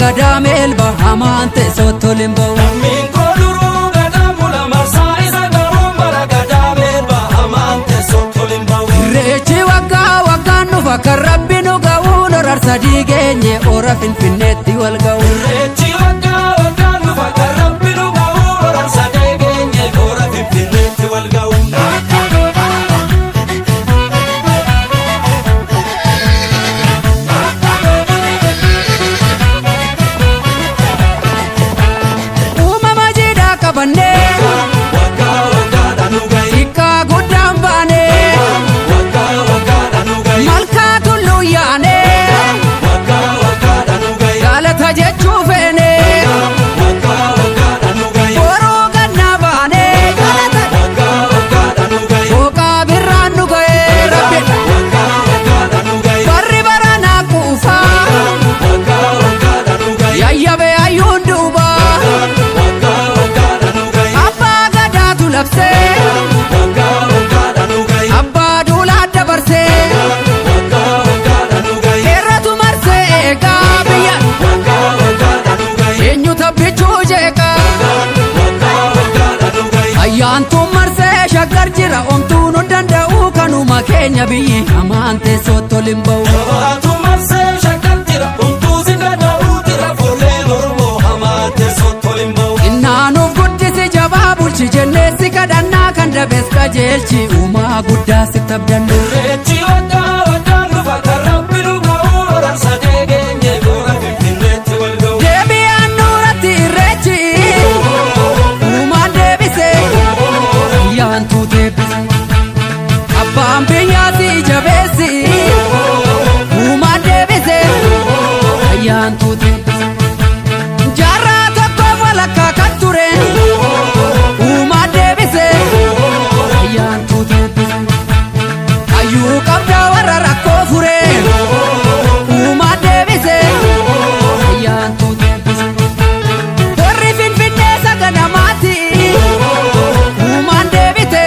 gadaa meelba amante sottolimbo Lammiin koo duruu gadaa mula marsaa isa garuu bara gadaa meelba amante sottolimbo Irreechi waggaa waggaan dhufa kan rabbi nu ga'uun horar sadii geenye ora Finfinneetti wal ga'u Irreechi waggaa waggaan dhufa kan rabbi nu ga'uun horar sadii geenye ora Finfinneetti wal ga'u Jira omtuun danda'u kanuma keenya biyyi amante sottolimbo Jabaatu marsee shakkar jira omtuu si danda'u jira fuullee Oromoo amante sottolimbo Innaanuuf guddisi jabaa bulchi jenneessi kadhannaa kan dabees qajeelchi uumaa guddaa sitti abdannu Irreechi waggaa waggaan dhufa kan rabbi nu ga'uun horar sadii geenye ora Finfinneetti wal ga'u Deebi'aan nuuratti irreechi uumaan deebise ayyaantuu deebise Abbaan biyyaatti jabeessi uumaan deebise ayyaantuu deebise Jaarraa tokkoof walakkaa kan ture uumaan deebise ayyaantuu deebise Hayyuu qabdaa warra rakkoo fure uumaan deebise ayyaantuu deebise Warri Finfinnee saganamaatti uumaan deebite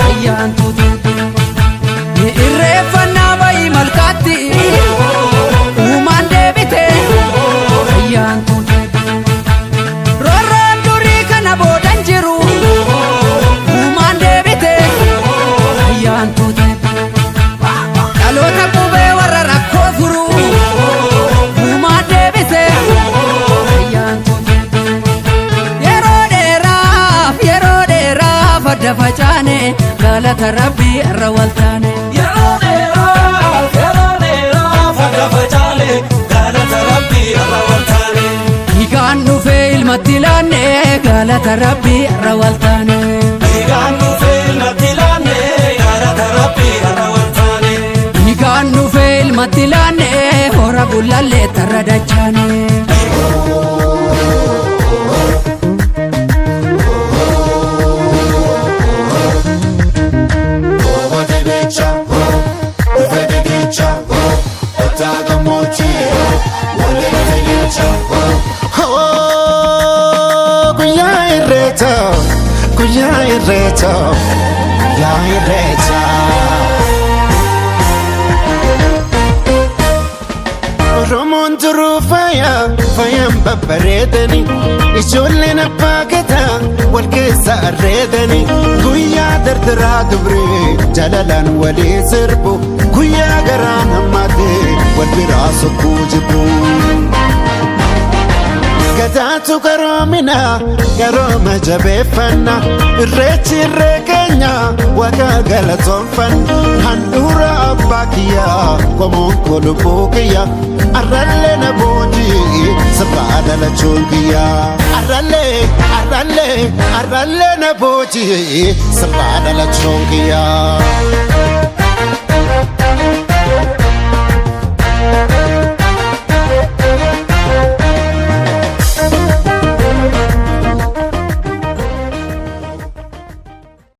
ayyaantuu deebise Irreeffannaa bayii malkaatti uumaan deebite ayyaantuu deebise Roorroon durii kana boodan jiru uumaan deebite ayyaantuu deebise Dhaloota qubee warra rakkoo furu uumaan deebise ayyaantuu deebise Yeroo dheeraaf adda facaane galata rabbii irra waltaane Yeroo dheeraaf adda facaane galata rabbii irra waltaane Hiikaan dhufee ilmatti laanne galata rabbii irra waltaane Hiikaan dhufee ilmatti laanne galata rabbii irra waltaane Hiikaan dhufee ilmatti laanne hora gullallee tarra dachaane Guyyaa irreecha Oromoon turuu faayaan babbareedani ijoolleen abbaa gadaa wal keessa arreedani guyyaa dardaraa dubree jalalaan walii sirbu guyyaa garaan hammaatee wal biraa sokkuu jibbu Gadaatu garoomina garooma jabeeffanna irreechi irree keenya waaqa galatoonfanna handhuura abbaa kiyyaa qomoon kolubbuu kiyya arrallee na boojii sirbaa dhalachuun kiyyaa arrallee na boojii sirbaa dhalachuun kiyyaa